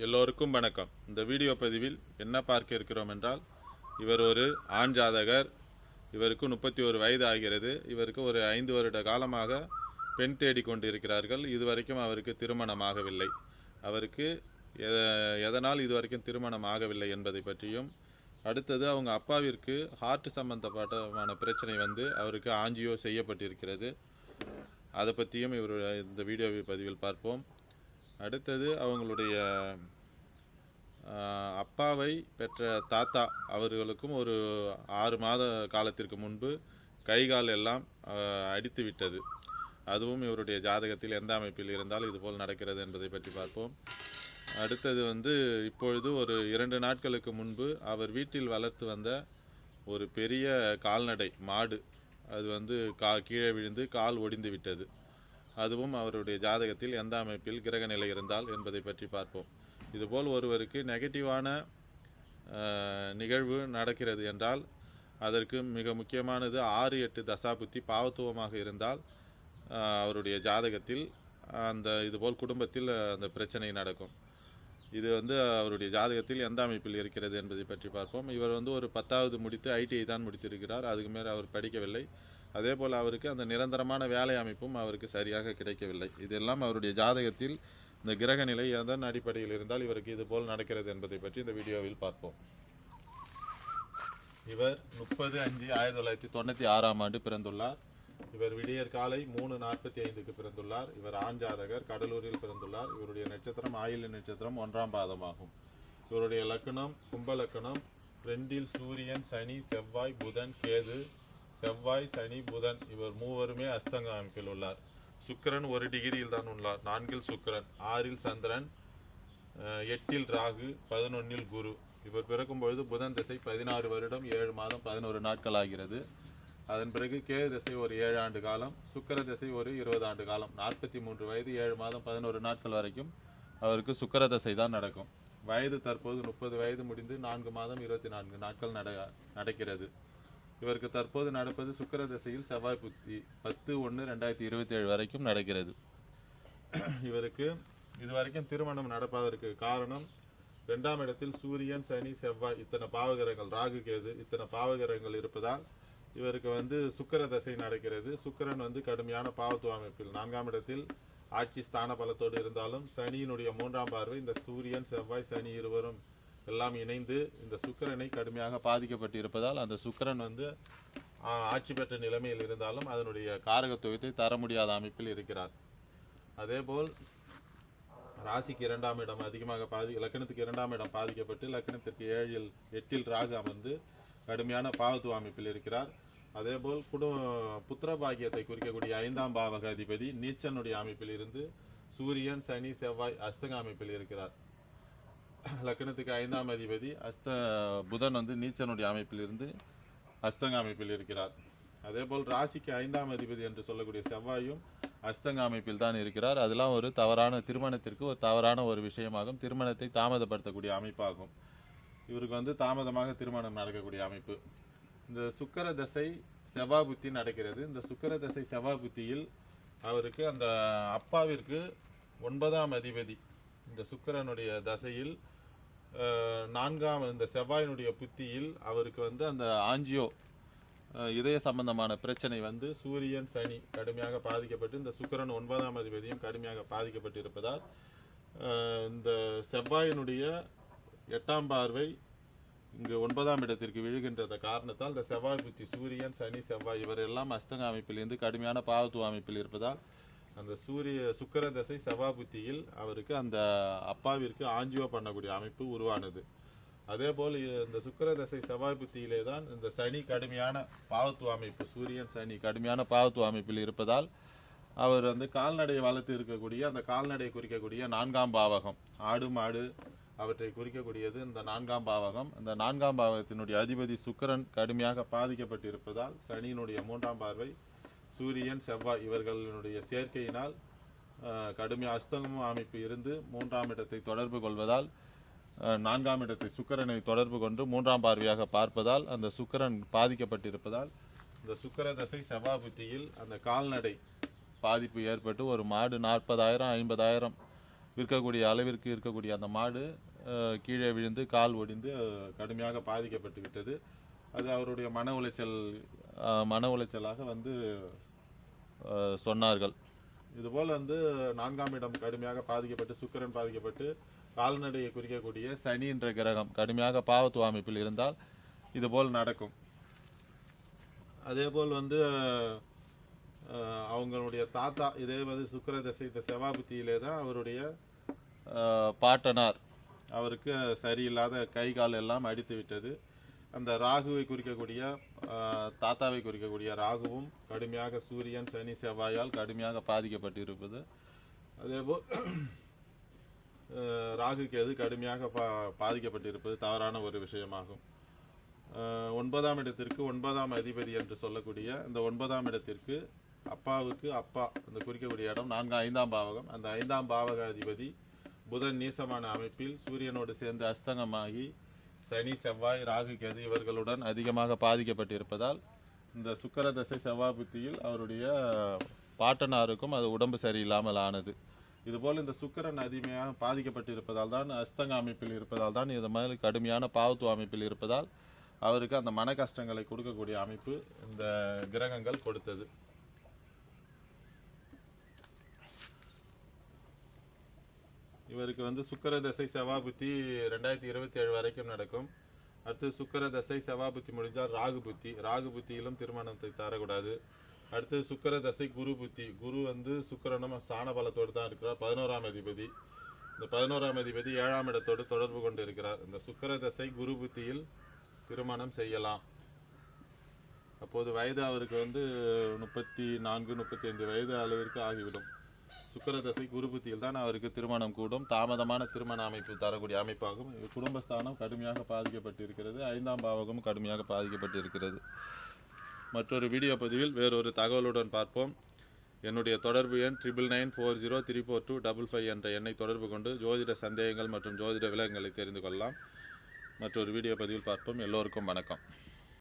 எல்லோருக்கும் வணக்கம். இந்த வீடியோ பதிவில் என்ன பார்க்க இருக்கிறோம் என்றால், இவர் ஒரு ஆண் ஜாதகர். இவருக்கு 31 வயது ஆகிறது. இவருக்கு ஒரு 5 வருட காலமாக பெண் தேடி கொண்டு இருக்கிறார்கள். இதுவரைக்கும் அவருக்கு திருமணம் ஆகவில்லை. அவருக்கு எதனால் இதுவரைக்கும் திருமணம் ஆகவில்லை என்பதை பற்றியும், அடுத்தது அவங்க அப்பாவிற்கு ஹார்ட் சம்பந்தப்பட்டமான பிரச்சனை வந்து அவருக்கு ஆஞ்சியோ செய்யப்பட்டிருக்கிறது. அதை பற்றியும் இந்த வீடியோ பதிவில் பார்ப்போம். அடுத்தது அவங்களுடைய அப்பாவை பெற்ற தாத்தா அவர்களுக்கும் ஒரு 6 மாத காலத்திற்கு முன்பு கைகால் எல்லாம் அடித்து விட்டது. அதுவும் இவருடைய ஜாதகத்தில் எந்த அமைப்பில் இருந்தால் இதுபோல் நடக்கிறது என்பதை பற்றி பார்ப்போம். அடுத்தது வந்து இப்பொழுது ஒரு 2 நாட்களுக்கு முன்பு அவர் வீட்டில் வளர்த்து வந்த ஒரு பெரிய கால்நடை மாடு அது வந்து கீழே விழுந்து கால் ஒடிந்து விட்டது. அதுவும் அவருடைய ஜாதகத்தில் எந்த அமைப்பில் கிரக நிலை இருந்தால் என்பதை பற்றி பார்ப்போம். இதுபோல் ஒருவருக்கு நெகட்டிவான நிகழ்வு நடக்கிறது என்றால் அதற்கு மிக முக்கியமானது 6-8 தசாபுத்தி பாவத்துவமாக இருந்தால் அவருடைய ஜாதகத்தில் இதுபோல் குடும்பத்தில் அந்த பிரச்சனை நடக்கும். இது வந்து அவருடைய ஜாதகத்தில் எந்த அமைப்பில் இருக்கிறது என்பதை பற்றி பார்ப்போம். இவர் வந்து ஒரு 10வது முடித்து ஐடிஐ தான் முடித்திருக்கிறார். அதுக்கு மேலே அவர் படிக்கவில்லை. அதே போல் அவருக்கு அந்த நிரந்தரமான வேலை அமைப்பும் அவருக்கு சரியாக கிடைக்கவில்லை. இதெல்லாம் அவருடைய ஜாதகத்தில் இந்த கிரக நிலை எதன் அடிப்படையில் இருந்தால் இவருக்கு இதுபோல் நடக்கிறது என்பதை பற்றி இந்த வீடியோவில் பார்ப்போம். இவர் 30/5/1996 பிறந்துள்ளார். இவர் விடியற் காலை 3:45 பிறந்துள்ளார். இவர் ஆண் ஜாதகர், கடலூரில் பிறந்துள்ளார். இவருடைய நட்சத்திரம் ஆயில்ய நட்சத்திரம் 1ஆம் பாதமாகும். இவருடைய லக்னம் கும்ப லக்னம். 2இல் சூரியன், சனி, செவ்வாய், புதன், கேது. செவ்வாய், சனி, புதன் இவர் மூவருமே அஸ்தங்க அமைப்பில் உள்ளார். சுக்கிரன் 1 டிகிரியில் தான் உள்ளார். 4இல் சுக்கிரன், 6இல் சந்திரன், 8இல் ராகு, 11இல் குரு. இவர் பிறக்கும் பொழுது புதன் திசை 16 வருடம் 7 மாதம் 11 நாட்கள் ஆகிறது. அதன் பிறகு கேது திசை ஒரு 7 ஆண்டு காலம், சுக்கிர திசை ஒரு 20 ஆண்டு காலம். 43 வயது 7 மாதம் 11 நாட்கள் வரைக்கும் அவருக்கு சுக்கிர திசை தான் நடக்கும். வயது தற்போது 30 வயது முடிந்து 4 மாதம் 24 நாட்கள் நடக்கிறது. இவருக்கு தற்போது நடப்பது சுக்கிர திசையில் செவ்வாய் புத்தி 10/1/2027 வரைக்கும் நடக்கிறது. இவருக்கு இதுவரைக்கும் திருமணம் நடப்பதற்கு காரணம் 2ஆம் இடத்தில் சூரியன், சனி, செவ்வாய் இத்தனை பாவகிரகங்கள், ராகு, கேது இத்தனை பாவகிரகங்கள் இருப்பதால் இவருக்கு வந்து சுக்கிர தசை நடக்கிறது. சுக்கிரன் வந்து கடுமையான பாவத்துவ அமைப்பில் 4ஆம் இடத்தில் ஆட்சி ஸ்தான பலத்தோடு இருந்தாலும் சனியினுடைய 3ஆம் பார்வை இந்த சூரியன், செவ்வாய், சனி இருவரும் எல்லாம் இணைந்து இந்த சுக்கிரனை கடுமையாக பாதிக்கப்பட்டு இருப்பதால் அந்த சுக்கிரன் வந்து ஆட்சி பெற்ற நிலைமையில் இருந்தாலும் அதனுடைய காரகத்துவத்தை தர முடியாத அமைப்பில் இருக்கிறார். அதேபோல் ராசிக்கு 2ஆம் இடம் அதிகமாக லக்னத்துக்கு 2ஆம் இடம் பாதிக்கப்பட்டு லக்னத்திற்கு 8இல் ராகு அமர்ந்து கடுமையான பாவத்துவ அமைப்பில் இருக்கிறார். அதேபோல் புத்திர பாக்கியத்தை குறிக்கக்கூடிய 5ஆம் பாவக அதிபதி நீச்சனுடைய அமைப்பில் இருந்து சூரியன், சனி, செவ்வாய் அஸ்தங்க அமைப்பில் இருக்கிறார். லக்னத்துக்கு 5ஆம் அதிபதி புதன் வந்து நீச்சனுடைய அமைப்பில் இருந்து அஸ்தங்க அமைப்பில் இருக்கிறார். அதேபோல் ராசிக்கு 5ஆம் அதிபதி என்று சொல்லக்கூடிய செவ்வாயும் அஸ்தங்க அமைப்பில் தான் இருக்கிறார். அதெல்லாம் ஒரு தவறான திருமணத்திற்கு ஒரு தவறான ஒரு விஷயமாகும். திருமணத்தை தாமதப்படுத்தக்கூடிய அமைப்பாகும். இவருக்கு வந்து தாமதமாக திருமணம் நடக்கக்கூடிய அமைப்பு. இந்த சுக்கிர தசை செவ்வாய் புத்தி நடக்கிறது. இந்த சுக்கிர தசை செவ்வாய் புத்தியில் அவருக்கு அந்த அப்பாவிற்கு 9ஆம் அதிபதி இந்த சுக்கிரனுடைய தசையில் 4ஆம் இந்த செவ்வாயினுடைய புத்தியில் அவருக்கு வந்து அந்த ஆஞ்சியோ இதய சம்பந்தமான பிரச்சனை வந்து சூரியன், சனி கடுமையாக பாதிக்கப்பட்டு இந்த சுக்கிரன் 9ஆம் அதிபதியும் கடுமையாக பாதிக்கப்பட்டு இருப்பதால் இந்த செவ்வாயினுடைய 8ஆம் பார்வை இங்கு 9ஆம் இடத்திற்கு விழுகின்ற காரணத்தால் இந்த செவ்வாய் புத்தி சூரியன், சனி, செவ்வாய் இவர் எல்லாம் அஸ்தங்க அமைப்பிலிருந்து கடுமையான பாவத்துவ அமைப்பில் இருப்பதால் அந்த சுக்கிர தசை செவ்வாய் புத்தியில் அவருக்கு அந்த அப்பாவிற்கு ஆஞ்சியோ பண்ணக்கூடிய அமைப்பு உருவானது. அதேபோல் இந்த சுக்கிர தசை செவ்வாய் புத்தியிலே தான் இந்த சனி கடுமையான பாவத்துவ அமைப்பு சூரியன், சனி கடுமையான பாவத்துவ அமைப்பில் இருப்பதால் அவர் வந்து கால்நடையை வளர்த்து இருக்கக்கூடிய அந்த கால்நடையை குறிக்கக்கூடிய 4ஆம் பாவகம், ஆடு மாடு அவற்றை குறிக்கக்கூடியது இந்த 4ஆம் பாவகம். இந்த 4ஆம் பாவகத்தினுடைய அதிபதி சுக்கிரன் கடுமையாக பாதிக்கப்பட்டு இருப்பதால் சனியினுடைய 3ஆம் பார்வை சூரியன், செவ்வாய் இவர்களுடைய சேர்க்கையினால் கடுமையாக அஸ்தங்க அமைப்பு இருந்து 3ஆம் இடத்தை தொடர்பு கொள்வதால் 4ஆம் இடத்தை சுக்கிரனை தொடர்பு கொண்டு 3ஆம் பார்வையாக பார்ப்பதால் அந்த சுக்கிரன் பாதிக்கப்பட்டிருப்பதால் இந்த சுக்கிர தசை செவ்வாய் புத்தியில் அந்த கால்நடை பாதிப்பு ஏற்பட்டு ஒரு மாடு 40,000 50,000 விற்கக்கூடிய அளவிற்கு இருக்கக்கூடிய அந்த மாடு கீழே விழுந்து கால் ஒடிந்து கடுமையாக பாதிக்கப்பட்டு விட்டது. அது அவருடைய மன உளைச்சலாக வந்து சொன்னார்கள். இதுபோல் வந்து 4ஆம் இடம் கடுமையாக பாதிக்கப்பட்டு சுக்கிரன் பாதிக்கப்பட்டு கால்நடையை குறிக்கக்கூடிய சனி என்ற கிரகம் கடுமையாக பாவத்துவ அமைப்பில் இருந்தால் இதுபோல் நடக்கும். அதேபோல் வந்து அவங்களுடைய தாத்தா இதே வந்து சுக்கிர தசை இந்த செவ்வாய் புத்தியிலே தான் அவருடைய பாட்டனார் அவருக்கு சரியில்லாத கை கால் எல்லாம் அடித்து விட்டது. அந்த ராகுவை குறிக்கக்கூடிய தாத்தாவை குறிக்கக்கூடிய ராகுவும் கடுமையாக சூரியன் சனி செவ்வாயால் கடுமையாக பாதிக்கப்பட்டு இருப்பது. அதேபோல் ராகு கேது கடுமையாக பாதிக்கப்பட்டிருப்பது தவறான ஒரு விஷயமாகும். 9ஆம் இடத்திற்கு 9ஆம் அதிபதி என்று சொல்லக்கூடிய இந்த 9ஆம் இடத்திற்கு அப்பாவுக்கு அப்பா அந்த குறிக்கக்கூடிய இடம் 5ஆம் பாவகம். அந்த 5ஆம் பாவக அதிபதி புதன் நீசமான அமைப்பில் சூரியனோடு சேர்ந்து அஸ்தங்கமாகி சனி செவ்வாய் ராகு கேது இவர்களுடன் அதிகமாக பாதிக்கப்பட்டிருப்பதால் இந்த சுக்கிர தசை செவ்வாய் புத்தியில் அவருடைய பாட்டனாருக்கும் அது உடம்பு சரியில்லாமல் ஆனது. இதுபோல் இந்த சுக்கிரன் அதிகமாக பாதிக்கப்பட்டிருப்பதால் தான் அஸ்தங்க அமைப்பில் இருப்பதால் தான் இது மாதிரி கடுமையான பாவத்துவ அமைப்பில் இருப்பதால் அவருக்கு அந்த மன கஷ்டங்களை கொடுக்கக்கூடிய அமைப்பு இந்த கிரகங்கள் கொடுத்தது. இவருக்கு வந்து சுக்கிர தசை செவ்வாய் புத்தி 2027 வரைக்கும் நடக்கும். அடுத்து சுக்கிர தசை செவ்வாய் புத்தி முடிஞ்சால் ராகு புத்தியிலும் திருமணத்தை தரக்கூடாது. அடுத்து சுக்கிர தசை குரு புத்தி. குரு வந்து சுக்கிரனும் ஸ்தான பலத்தோடு தான் இருக்கிறார், 11ஆம் அதிபதி. இந்த 11ஆம் அதிபதி 7ஆம் இடத்தோடு தொடர்பு கொண்டு இருக்கிறார். இந்த சுக்கிர தசை குரு புத்தியில் திருமணம் செய்யலாம். அப்போது வயது அவருக்கு வந்து 34-35 வயது அளவிற்கு ஆகிவிடும். சுக்கிர தசை குரு புத்தியில் தான் அவருக்கு திருமணம் கூடும். தாமதமான திருமண அமைப்பு தரக்கூடிய அமைப்பாகும். குடும்பஸ்தானம் கடுமையாக பாதிக்கப்பட்டிருக்கிறது. 5ஆம் பாவகம் கடுமையாக பாதிக்கப்பட்டிருக்கிறது. மற்றொரு வீடியோ பதிவில் வேறொரு தகவலுடன் பார்ப்போம். என்னுடைய தொடர்பு எண் 9940342555 என்ற எண்ணை தொடர்பு கொண்டு ஜோதிட சந்தேகங்கள் மற்றும் ஜோதிட விலங்குகளை தெரிந்து கொள்ளலாம். மற்றொரு வீடியோ பதிவில் பார்ப்போம். எல்லோருக்கும் வணக்கம்.